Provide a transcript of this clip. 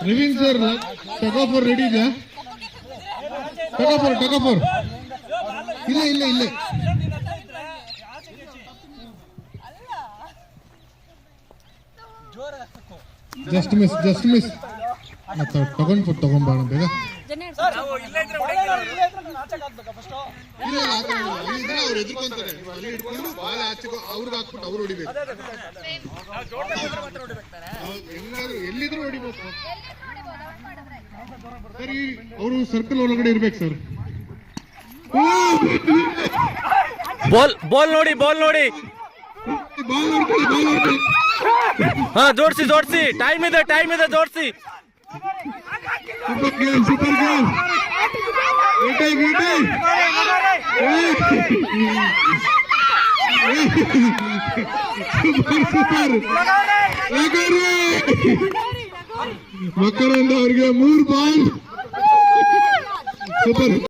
Naveen sir, tug of war ready ಇದೆಯಾ? Tug of war. ಇಲ್ಲ. Just miss. ಮತ್ತೆ ತಗೊಂಡ್ಬಾರ ಬೇಗ. ಅವ್ರು ಎದುರ್ಕೊಂತಾರೆ, ಅಲ್ಲಿ ಇಟ್ಕೊಂಡು ಬಾಲ್ ಆಚೆಗೆ ಅವ್ರಿಗೆ ಹಾಕ್ಬಿಟ್ಟು ಅವ್ರು ಹೊಡಿಬೇಕು. ಎಲ್ಲಿದ್ರು ಹೊಡಿಬೇಕು ಸರ್. ಅವರು ಸರ್ಕಲ್ ಒಳಗಡೆ ಇರ್ಬೇಕು ಸರ್. ಬಾಲ್ ನೋಡಿ ಹಾ, ಜೋಡಿಸಿ ಟೈಮ್ ಇದೆ ಜೋಡಿಸಿ. ಸೂಪರ್ ಗೇಮ್ ಮಕರಂದ ಅವ್ರಿಗೆ 3 ಬಾಲ್. ಸೂಪರ್.